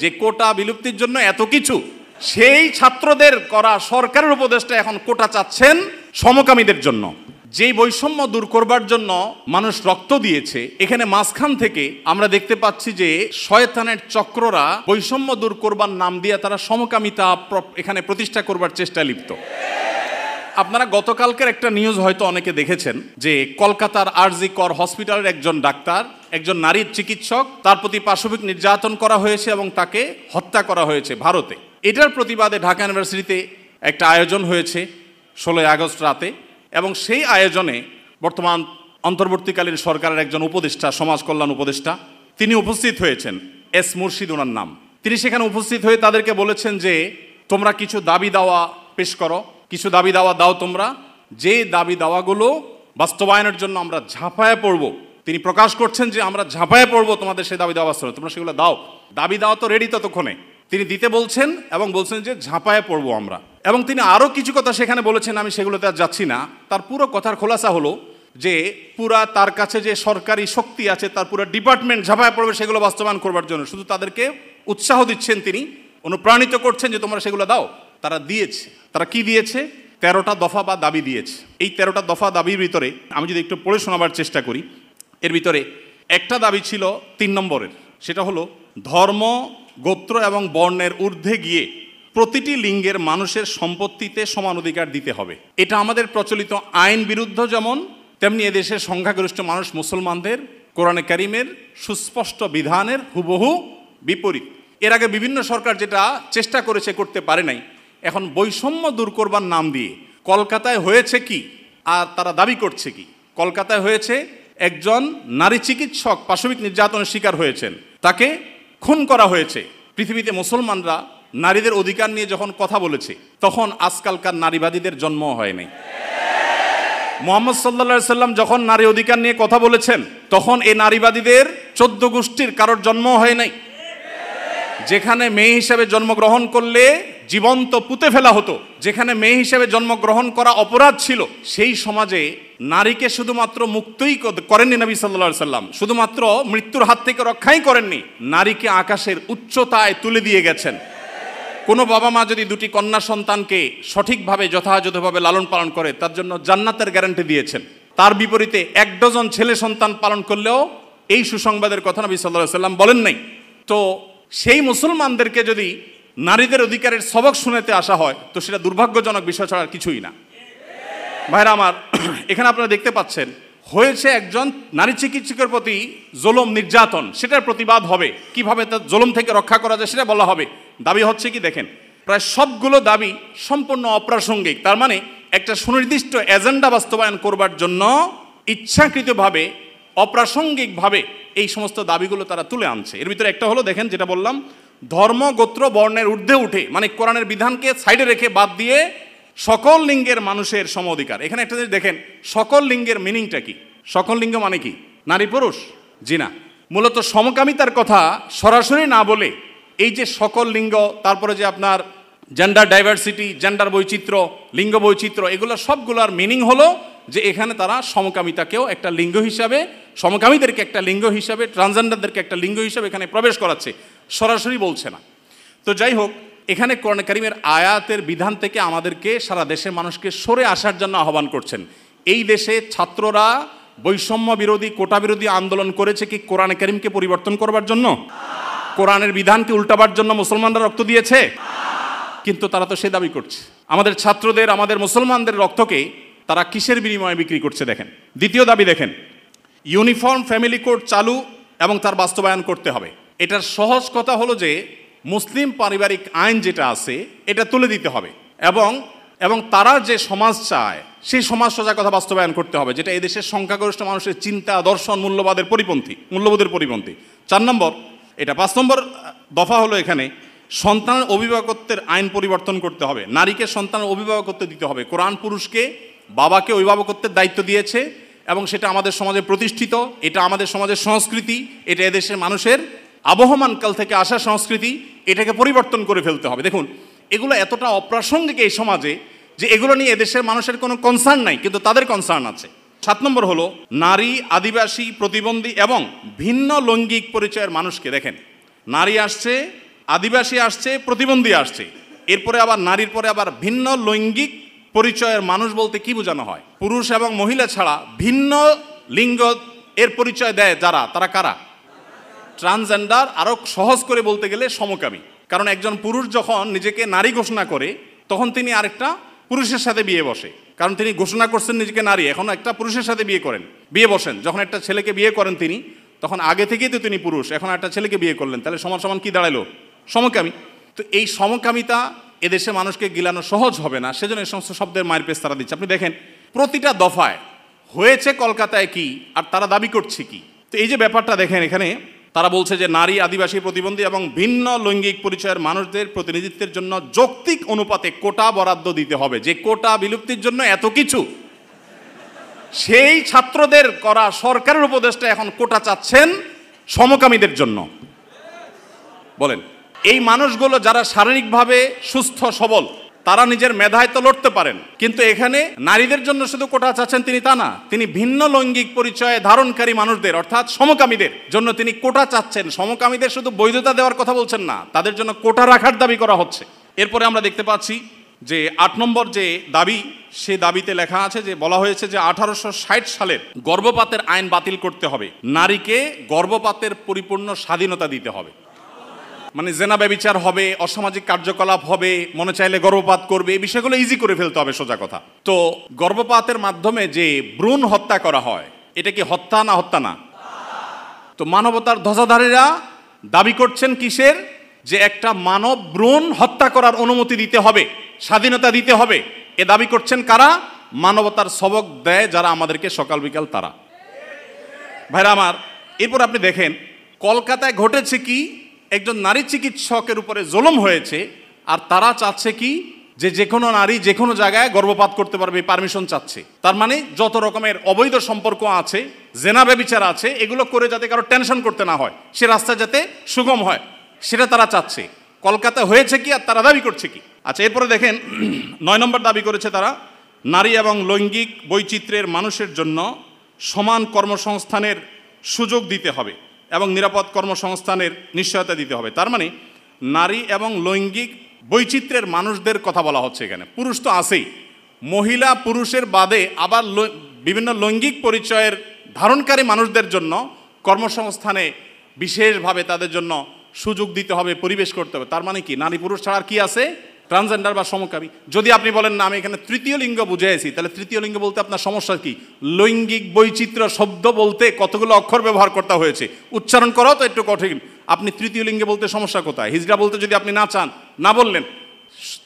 যে কোটা বিলুপ্তির জন্য এত কিছু, সেই ছাত্রদের করা সরকারের উপদেষ্টা এখন কোটা চাচ্ছেন সমকামীদের জন্য। যেই বৈষম্য দূর করবার জন্য মানুষ রক্ত দিয়েছে, এখানে মাঝখান থেকে আমরা দেখতে পাচ্ছি যে শয়তানের চক্ররা বৈষম্য দূর করবার নাম দিয়ে তারা সমকামিতা এখানে প্রতিষ্ঠা করবার চেষ্টায় লিপ্ত। আপনারা গতকালকের একটা নিউজ হয়তো অনেকে দেখেছেন যে কলকাতার আরজি কর হসপিটালের একজন ডাক্তার, একজন নারীর চিকিৎসক, তার প্রতি পাশবিক নির্যাতন করা হয়েছে এবং তাকে হত্যা করা হয়েছে ভারতে। এটার প্রতিবাদে ঢাকা ইউনিভার্সিটিতে একটা আয়োজন হয়েছে 16 আগস্ট রাতে, এবং সেই আয়োজনে বর্তমান অন্তর্বর্তীকালীন সরকারের একজন উপদেষ্টা, সমাজ কল্যাণ উপদেষ্টা, তিনি উপস্থিত হয়েছেন। এস মুর্শিদ ওনার নাম। তিনি সেখানে উপস্থিত হয়ে তাদেরকে বলেছেন যে তোমরা কিছু দাবি দাওয়া পেশ করো, কিছু দাবি দাওয়া দাও তোমরা, যে দাবি দাওয়াগুলো বাস্তবায়নের জন্য আমরা ঝাঁপায়ে পড়ব। তিনি প্রকাশ করছেন যে আমরা ঝাঁপায়ে পড়ব তোমাদের সেই দাবি দাওয়া বাস্তবায়ন, তোমরা সেগুলো দাও। দাবি দাওয়া তো রেডি ততক্ষণে, তিনি দিতে বলছেন এবং বলছেন যে ঝাঁপায়ে পড়ব আমরা। এবং তিনি আরও কিছু কথা সেখানে বলেছেন, আমি সেগুলোতে আর যাচ্ছি না। তার পুরো কথার খোলাসা হলো যে পুরা তার কাছে যে সরকারি শক্তি আছে, তার পুরো ডিপার্টমেন্ট ঝাঁপায়ে পড়বে সেগুলো বাস্তবায়ন করবার জন্য। শুধু তাদেরকে উৎসাহ দিচ্ছেন, তিনি অনুপ্রাণিত করছেন যে তোমরা সেগুলো দাও। তারা দিয়েছে। তারা কি দিয়েছে? 13টা দফা বা দাবি দিয়েছে। এই 13টা দফা দাবির ভিতরে আমি যদি একটু পড়ে শোনাবার চেষ্টা করি, এর ভিতরে একটা দাবি ছিল 3 নম্বরের, সেটা হলো ধর্ম, গোত্র এবং বর্ণের ঊর্ধ্বে গিয়ে প্রতিটি লিঙ্গের মানুষের সম্পত্তিতে সমান অধিকার দিতে হবে। এটা আমাদের প্রচলিত আইন বিরুদ্ধ যেমন, তেমনি এদেশের সংখ্যাগরিষ্ঠ মানুষ মুসলমানদের কোরআনে কারিমের সুস্পষ্ট বিধানের হুবহু বিপরীত। এর আগে বিভিন্ন সরকার যেটা চেষ্টা করেছে, করতে পারে নাই। এখন বৈষম্য দূর করবার নাম দিয়ে কলকাতায় হয়েছে কি, আর তারা দাবি করছে কি? কলকাতায় হয়েছে একজন নারী চিকিৎসক পাশবিক নির্যাতনের শিকার হয়েছেন, তাকে খুন করা হয়েছে। পৃথিবীতে মুসলমানরা নারীদের অধিকার নিয়ে যখন কথা বলেছে, তখন আজকালকার নারীবাদীদের জন্ম হয় নাই। মুহাম্মদ সাল্লাল্লাহু আলাইহি সাল্লাম যখন নারী অধিকার নিয়ে কথা বলেছেন, তখন এই নারীবাদীদের 14 গোষ্ঠীর কারোর জন্ম হয় নাই। যেখানে মেয়ে হিসেবে জন্মগ্রহণ করলে জীবন্ত পুঁতে ফেলা হতো, যেখানে মেয়ে হিসেবে জন্মগ্রহণ করা অপরাধ ছিল, সেই সমাজে নারীকে শুধুমাত্র মুক্তই করেননি নবী সাল্লাল্লাহু আলাইহি সাল্লাম, শুধুমাত্র মৃত্যুর হাত থেকে রক্ষাই করেননি, নারীকে আকাশের উচ্চতায় তুলে দিয়ে গেছেন। কোনো বাবা মা যদি 2টি কন্যা সন্তানকে সঠিকভাবে যথাযথভাবে লালন পালন করে, তার জন্য জান্নাতের গ্যারান্টি দিয়েছেন। তার বিপরীতে 1 ডজন ছেলে সন্তান পালন করলেও এই সুসংবাদের কথা নবী সাল্লাল্লাহু আলাইহি সাল্লাম বলেন নাই। তো সেই মুসলমানদেরকে যদি নারীদের অধিকারের সবক শুনাতে আসা হয়, তো সেটা দুর্ভাগ্যজনক বিষয় ছাড়া কিছুই না। ভাইরা আমার, এখানে আপনারা দেখতে পাচ্ছেন হয়েছে একজন নারী চিকিৎসকের প্রতি জুলুম নির্যাতন, সেটার প্রতিবাদ হবে, কিভাবে তার জুলুম থেকে রক্ষা করা যায় সেটা বলা হবে। দাবি হচ্ছে কি দেখেন, প্রায় সবগুলো দাবি সম্পূর্ণ অপ্রাসঙ্গিক। তার মানে একটা সুনির্দিষ্ট এজেন্ডা বাস্তবায়ন করবার জন্য ইচ্ছাকৃতভাবে অপ্রাসঙ্গিকভাবে এই সমস্ত দাবিগুলো তারা তুলে আনছে। এর ভিতরে একটা হলো দেখেন, যেটা বললাম, ধর্ম, গোত্র, বর্ণের ঊর্ধ্বে উঠে, মানে কোরআনের বিধানকে সাইডে রেখে বাদ দিয়ে সকল লিঙ্গের মানুষের সম অধিকার। এখানে একটা জিনিস দেখেন, সকল লিঙ্গের মিনিংটা কি? সকল লিঙ্গ মানে কি? নারী পুরুষ? জি না। মূলত সমকামিতার কথা সরাসরি না বলে এই যে সকল লিঙ্গ, তারপরে যে আপনার জেন্ডার ডাইভার্সিটি, জেন্ডার বৈচিত্র্য, লিঙ্গ বৈচিত্র্য, এগুলো সবগুলোর মিনিং হলো যে এখানে তারা সমকামিতাকেও একটা লিঙ্গ হিসাবে, সমকামীদেরকে একটা লিঙ্গ হিসাবে, ট্রান্সজেন্ডারদেরকে একটা লিঙ্গ হিসাবে এখানে প্রবেশ করাচ্ছে, সরাসরি বলছে না। তো যাই হোক, এখানে কোরআন কারীমের আয়াতের বিধান থেকে আমাদেরকে, সারা দেশের মানুষকে সরে আসার জন্য আহ্বান করছেন। এই দেশে ছাত্ররা বৈষম্য বিরোধী, কোটা বিরোধী আন্দোলন করেছে কি কোরআন কারীমকে পরিবর্তন করবার জন্য? কোরআনের বিধানকে উল্টাবার জন্য মুসলমানরা রক্ত দিয়েছে? কিন্তু তারা তো সে দাবি করছে। আমাদের ছাত্রদের, আমাদের মুসলমানদের রক্তকে তারা কিসের বিনিময়ে বিক্রি করছে দেখেন। দ্বিতীয় দাবি দেখেন, ইউনিফর্ম ফ্যামিলি কোড চালু এবং তার বাস্তবায়ন করতে হবে। এটার সহজ কথা হলো যে মুসলিম পারিবারিক আইন যেটা আছে এটা তুলে দিতে হবে, এবং তারা যে সমাজ চায় সেই সমাজ সজাগ কথা বাস্তবায়ন করতে হবে, যেটা এদেশের সংখ্যাগরিষ্ঠ মানুষের চিন্তা, দর্শন, মূল্যবোধের পরিপন্থী। 4 নম্বর, এটা 5 নম্বর দফা হলো এখানে সন্তানের অভিভাবকত্বের আইন পরিবর্তন করতে হবে। নারীকে সন্তানের অভিভাবকত্ব দিতে হবে। কোরআন পুরুষকে, বাবাকে অভিভাবকত্বের দায়িত্ব দিয়েছে, এবং সেটা আমাদের সমাজে প্রতিষ্ঠিত, এটা আমাদের সমাজের সংস্কৃতি, এটা এদেশের মানুষের আবহমানকাল থেকে আসা সংস্কৃতি, এটাকে পরিবর্তন করে ফেলতে হবে। দেখুন, এগুলো এতটা অপ্রাসঙ্গিক এই সমাজে যে এগুলো নিয়ে এদেশের মানুষের কোনো কনসার্ন নাই, কিন্তু তাদের কনসার্ন আছে। 7 নম্বর হলো নারী, আদিবাসী, প্রতিবন্ধী এবং ভিন্ন লৈঙ্গিক পরিচয়ের মানুষকে, দেখেন নারী আসছে, আদিবাসী আসছে, প্রতিবন্ধী আসছে, এরপরে আবার নারীর পরে আবার ভিন্ন লৈঙ্গিক পরিচয়ের মানুষ বলতে কি বোঝানো হয়? পুরুষ এবং মহিলা ছাড়া ভিন্ন লিঙ্গ এর পরিচয় দেয় যারা, তারা কারা? ট্রান্সজেন্ডার। আরো সহজ করে বলতে গেলে সমকামী। কারণ একজন পুরুষ যখন নিজেকে নারী ঘোষণা করে তখন তিনি আরেকটা পুরুষের সাথে বিয়ে বসে, কারণ তিনি ঘোষণা করছেন নিজেকে নারী, এখন একটা পুরুষের সাথে বিয়ে বসেন। যখন একটা ছেলেকে বিয়ে করেন তিনি, তখন আগে থেকেই তো তিনি পুরুষ, এখন একটা ছেলেকে বিয়ে করলেন, তাহলে সমান সমান কি দাঁড়ালো? সমকামী। তো এই সমকামিতা এদেশে মানুষকে গিলানো সহজ হবে না, সেজন্য এই সমস্ত শব্দের মায়ের পেশ তারা দিচ্ছে। আপনি দেখেন প্রতিটা দফায় হয়েছে কলকাতায় কি আর তারা দাবি করছে কি। তো এই যে ব্যাপারটা দেখেন, এখানে তারা বলছে যে নারী, আদিবাসী, প্রতিবন্ধী এবং ভিন্ন লৈঙ্গিক পরিচয়ের মানুষদের প্রতিনিধিত্বের জন্য যৌক্তিক অনুপাতে কোটা বরাদ্দ দিতে হবে। যে কোটা বিলুপ্তির জন্য এত কিছু, সেই ছাত্রদের করা সরকারের উপদেষ্টা এখন কোটা চাচ্ছেন সমকামীদের জন্য। বলেন, এই মানুষগুলো যারা শারীরিকভাবে সুস্থ সবল, তারা নিজের মেধায় তো লড়তে পারেন, কিন্তু এখানে নারীদের জন্য শুধু কোটা চাচ্ছেন তিনি তা না, তিনি ভিন্ন লৈঙ্গিক পরিচয় ধারণকারী মানুষদের অর্থাৎ সমকামীদের জন্য তিনি কোটা চাচ্ছেন। সমকামীদের শুধু বৈধতা দেওয়ার কথা বলছেন না, তাদের জন্য কোটা রাখার দাবি করা হচ্ছে। এরপরে আমরা দেখতে পাচ্ছি যে 8 নম্বর যে দাবি, সে দাবিতে লেখা আছে যে বলা হয়েছে যে 1860 সালের গর্ভপাতের আইন বাতিল করতে হবে, নারীকে গর্ভপাতের পরিপূর্ণ স্বাধীনতা দিতে হবে। মানে জেনা ব্যভিচার হবে, অসামাজিক কার্যকলাপ হবে, মনে চাইলে গর্ভপাত করবে, এই বিষয়গুলো ইজি করে ফেলতে হবে, সোজা কথা। তো গর্ভপাতের মাধ্যমে যে ভ্রূণ হত্যা করা হয়, এটা কি হত্যা না? হত্যা না। তো মানবতার ধ্বজাধারীরা দাবি করছেন কিসের? যে একটা মানব ভ্রূণ হত্যা করার অনুমতি দিতে হবে, স্বাধীনতা দিতে হবে। এ দাবি করছেন কারা? মানবতার সবক দেয় যারা আমাদেরকে সকাল বিকাল তারা। ভাইরা আমার, এরপর আপনি দেখেন কলকাতায় ঘটেছে কি, একজন নারী চিকিৎসকের উপরে জুলুম হয়েছে, আর তারা চাচ্ছে কি যে কোনো নারী যে কোনো জায়গায় গর্ভপাত করতে পারবে, পারমিশন চাচ্ছে। তার মানে যত রকমের অবৈধ সম্পর্ক আছে, জেনা ব্যভিচার আছে, এগুলো করে যাতে কারো টেনশন করতে না হয়, সে রাস্তা যাতে সুগম হয়, সেটা তারা চাচ্ছে। কলকাতা হয়েছে কি আর তারা দাবি করছে কি? আচ্ছা, এরপরে দেখেন 9 নম্বর দাবি করেছে তারা, নারী এবং লৈঙ্গিক বৈচিত্র্যের মানুষের জন্য সমান কর্মসংস্থানের সুযোগ দিতে হবে এবং নিরাপদ কর্মসংস্থানের নিশ্চয়তা দিতে হবে। তার মানে নারী এবং লৈঙ্গিক বৈচিত্র্যের মানুষদের কথা বলা হচ্ছে এখানে। পুরুষ তো আছেই, মহিলা পুরুষের বাদে আবার বিভিন্ন লৈঙ্গিক পরিচয়ের ধারণকারী মানুষদের জন্য কর্মসংস্থানে বিশেষভাবে তাদের জন্য সুযোগ দিতে হবে, পরিবেশ করতে হবে। তার মানে কি নারী পুরুষ ছাড়া আর কি আছে? ট্রান্সজেন্ডার বা সমকামী। যদি আপনি বলেন না আমি এখানে তৃতীয় লিঙ্গ বুঝেছি, তাহলে তৃতীয় লিঙ্গ বলতে আপনার সমস্যা কি? লৈঙ্গিক বৈচিত্র্য শব্দ বলতে কতগুলো অক্ষর ব্যবহার করতে হয়েছে, উচ্চারণ করাও তো একটু কঠিন। আপনি তৃতীয় লিঙ্গে বলতে সমস্যা কোথায়? হিজড়া বলতে যদি আপনি না চান, না বললেন।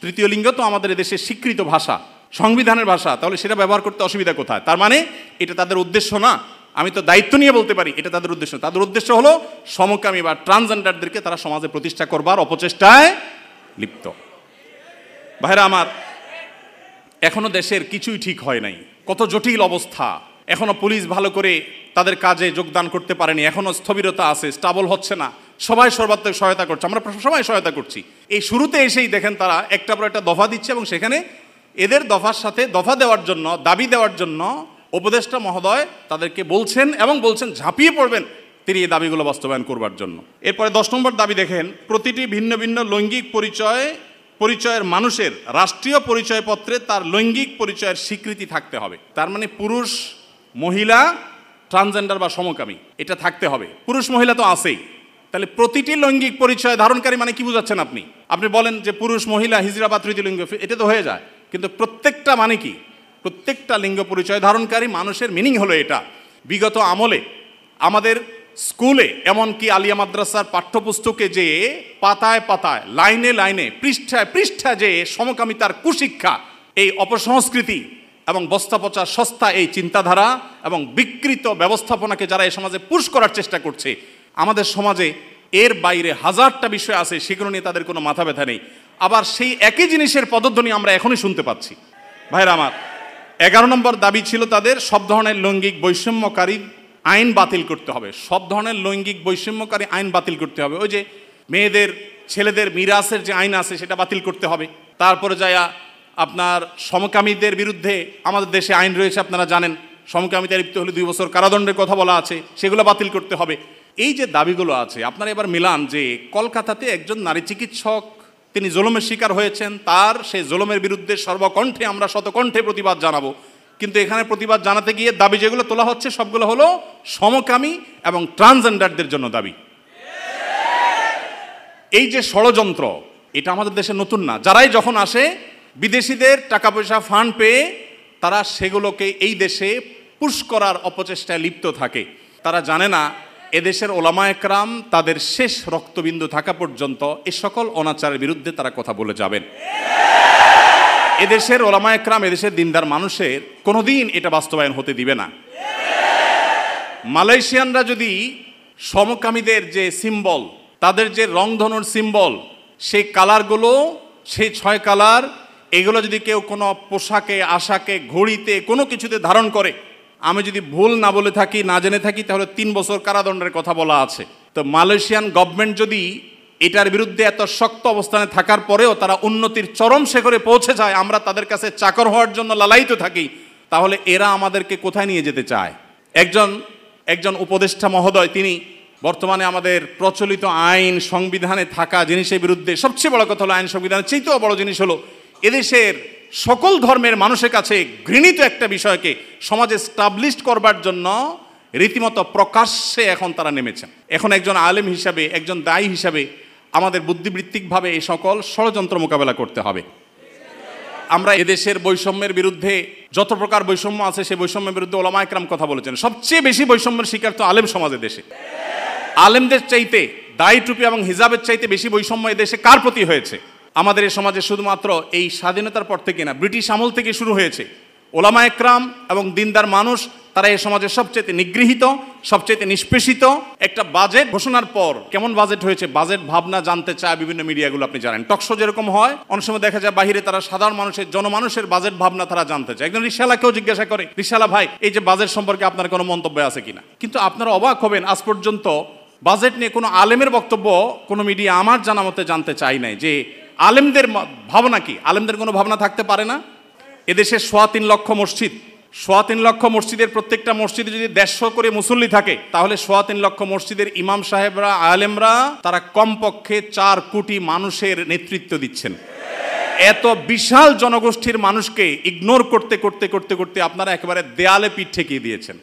তৃতীয় লিঙ্গ তো আমাদের দেশের স্বীকৃত ভাষা, সংবিধানের ভাষা, তাহলে সেটা ব্যবহার করতে অসুবিধা কোথায়? তার মানে এটা তাদের উদ্দেশ্য না। আমি তো দায়িত্ব নিয়ে বলতে পারি এটা তাদের উদ্দেশ্য। তাদের উদ্দেশ্য হলো সমকামী বা ট্রান্সজেন্ডারদেরকে তারা সমাজে প্রতিষ্ঠা করবার অপচেষ্টায় লিপ্ত। ভাইরা আমার, এখনো দেশের কিছুই ঠিক হয় নাই, কত জটিল অবস্থা। এখনো পুলিশ ভালো করে তাদের কাজে যোগদান করতে পারেনি, এখনো স্থবিরতা আছে, স্টাবল হচ্ছে না। সবাই সর্বাত্মক সহায়তা করছে, আমরা সবাই সহায়তা করছি। এই শুরুতে এসেই দেখেন তারা একটা পর একটা দফা দিচ্ছে এবং সেখানে এদের দফার সাথে দফা দেওয়ার জন্য, দাবি দেওয়ার জন্য উপদেষ্টা মহোদয় তাদেরকে বলছেন এবং বলছেন ঝাঁপিয়ে পড়বেন তিনি এই দাবিগুলো বাস্তবায়ন করবার জন্য। এরপরে 10 নম্বর দাবি দেখেন, প্রতিটি ভিন্ন ভিন্ন লৈঙ্গিক পরিচয়ের মানুষের রাষ্ট্রীয় পরিচয়পত্রে তার লৈঙ্গিক পরিচয়ের স্বীকৃতি থাকতে হবে। তার মানে পুরুষ, মহিলা, ট্রান্সজেন্ডার বা সমকামী এটা থাকতে হবে। পুরুষ মহিলা তো আছেই, তাহলে প্রতিটি লৈঙ্গিক পরিচয় ধারণকারী মানে কি বুঝাচ্ছেন আপনি? আপনি বলেন যে পুরুষ, মহিলা, হিজড়া বা তৃতীয় লিঙ্গ, এটা তো হয়ে যায়, কিন্তু প্রত্যেকটা মানে কি? প্রত্যেকটা লিঙ্গ পরিচয় ধারণকারী মানুষের মিনিং হলো এটা। বিগত আমলে আমাদের স্কুলে, এমনকি আলিয়া মাদ্রাসার পাঠ্যপুস্তকে যে পাতায় পাতায়, লাইনে লাইনে, পৃষ্ঠায় পৃষ্ঠায় যে সমকামিতার কুশিক্ষা, এই অপসংস্কৃতি এবং বস্তাপচা সস্তা এই চিন্তাধারা এবং বিকৃত ব্যবস্থাপনাকে যারা এই সমাজে পুশ করার চেষ্টা করছে, আমাদের সমাজে এর বাইরে হাজারটা বিষয় আছে, সেগুলো নিয়ে তাদের কোনো মাথা ব্যথা নেই। আবার সেই একই জিনিসের পদধ্বনি আমরা এখনই শুনতে পাচ্ছি। ভাইরা আমার, 11 নম্বর দাবি ছিল তাদের, সব ধরনের লৈঙ্গিক বৈষম্যকারী আইন বাতিল করতে হবে। সব ধরনের লৈঙ্গিক বৈষম্যকারী আইন বাতিল করতে হবে। ওই যে মেয়েদের, ছেলেদের মিরাসের যে আইন আছে সেটা বাতিল করতে হবে। তারপরে যায়া আপনার সমকামীদের বিরুদ্ধে আমাদের দেশে আইন রয়েছে, আপনারা জানেন, সমকামিতা লিপ্ত হলে 2 বছর কারাদণ্ডের কথা বলা আছে, সেগুলো বাতিল করতে হবে। এই যে দাবিগুলো আছে আপনারা এবার মিলান যে কলকাতাতে একজন নারী চিকিৎসক তিনি জুলুমের শিকার হয়েছেন, তার সেই জুলুমের বিরুদ্ধে সর্বকণ্ঠে আমরা শতকণ্ঠে প্রতিবাদ জানাবো, কিন্তু এখানে প্রতিবাদ জানাতে গিয়ে দাবি যেগুলো তোলা হচ্ছে সবগুলো হলো সমকামী এবং ট্রান্সজেন্ডারদের জন্য দাবি। এই যে ষড়যন্ত্র, এটা আমাদের দেশে নতুন না। যারাই যখন আসে বিদেশিদের টাকা পয়সা ফান্ড পেয়ে তারা সেগুলোকে এই দেশে পুশ করার অপচেষ্টায় লিপ্ত থাকে। তারা জানে না এদেশের ওলামা একরাম তাদের শেষ রক্তবিন্দু থাকা পর্যন্ত এ সকল অনাচারের বিরুদ্ধে তারা কথা বলে যাবেন। এদেশের ওলামা একরাম এদেশের দিনদার মানুষের কোনোদিন এটা বাস্তবায়ন হতে দিবে না। মালয়েশিয়ানরা যদি সমকামীদের যে সিম্বল, তাদের যে রংধনুর সিম্বল, সেই কালারগুলো, সেই 6 কালার, এগুলো যদি কেউ কোনো পোশাকে, আশাকে, ঘড়িতে, কোনো কিছুতে ধারণ করে, আমি যদি ভুল না বলে থাকি, না জেনে থাকি, তাহলে 3 বছর কারাদণ্ডের কথা বলা আছে। তো মালয়েশিয়ান গভর্নমেন্ট যদি এটার বিরুদ্ধে এত শক্ত অবস্থানে থাকার পরেও তারা উন্নতির চরম শিখরে পৌঁছে যায়, আমরা তাদের কাছে চাকর হওয়ার জন্য লালায়িত থাকি, তাহলে এরা আমাদেরকে কোথায় নিয়ে যেতে চায়? একজন উপদেষ্টা মহোদয় তিনি বর্তমানে আমাদের প্রচলিত আইন সংবিধানে থাকা জিনিসের বিরুদ্ধে, সবচেয়ে বড় কথা হলো আইন সংবিধানের চেয়েও বড় জিনিস হলো এদেশের সকল ধর্মের মানুষের কাছে ঘৃণিত একটা বিষয়কে সমাজে স্টাবলিশড করবার জন্য রীতিমতো প্রকাশ্যে এখন তারা নেমেছেন। এখন একজন আলেম হিসাবে, একজন দায়ী হিসাবে আমাদের বুদ্ধিবৃত্তিকভাবে এই সকল ষড়যন্ত্র মোকাবেলা করতে হবে। আমরা এদেশের বৈষম্যের বিরুদ্ধে, যত প্রকার বৈষম্য আছে সেই বৈষম্যের বিরুদ্ধে ওলামা একরাম কথা বলেছেন। সবচেয়ে বেশি বৈষম্যের শিকার তো আলেম সমাজের দেশে। আলেমদের চাইতে, দায়ী টুপি এবং হিজাবের চাইতে বেশি বৈষম্য এদেশে কার প্রতি হয়েছে? আমাদের এই সমাজে শুধুমাত্র এই স্বাধীনতার পর থেকে না, ব্রিটিশ আমল থেকে শুরু হয়েছে। ওলামা একরাম এবং দিনদার মানুষ তারা এই সমাজের সবচেয়ে নিগৃহীত, সবচেয়ে নিষ্পেষিত। একটা বাজেট ঘোষণার পর কেমন বাজেট হয়েছে, বাজেট ভাবনা জানতে চায় বিভিন্ন মিডিয়াগুলো, আপনি জানেন। টকশো যেরকম হয়, অনেক সময় দেখা যায় বাহিরে তারা সাধারণ মানুষের, জনমানুষের বাজেট ভাবনা তারা জানতে চায়। একজন রিকশাওয়ালাকেও জিজ্ঞাসা করে, রিকশাওয়ালা ভাই, এই যে বাজেট সম্পর্কে আপনার কোনো মন্তব্য আছে কিনা? কিন্তু আপনারা অবাক হবেন, আজ পর্যন্ত বাজেট নিয়ে কোনো আলেমের বক্তব্য কোনো মিডিয়া আমার জানা মতে জানতে চাই নাই যে আলেমদের ভাবনা কি। আলেমদের কোনো ভাবনা থাকতে পারে না? এদেশে 3.25 লক্ষ মসজিদ, 3.25 লক্ষ মসজিদের প্রত্যেকটা মসজিদে যদি 150 করে মুসল্লি থাকে, তাহলে 3.25 লক্ষ মসজিদের ইমাম সাহেবরা, আলেমরা তারা কমপক্ষে 4 কোটি মানুষের নেতৃত্ব দিচ্ছেন। এত বিশাল জনগোষ্ঠীর মানুষকে ইগনোর করতে করতে করতে করতে আপনারা একেবারে দেয়ালে পিঠ ঠেকিয়ে দিয়েছেন।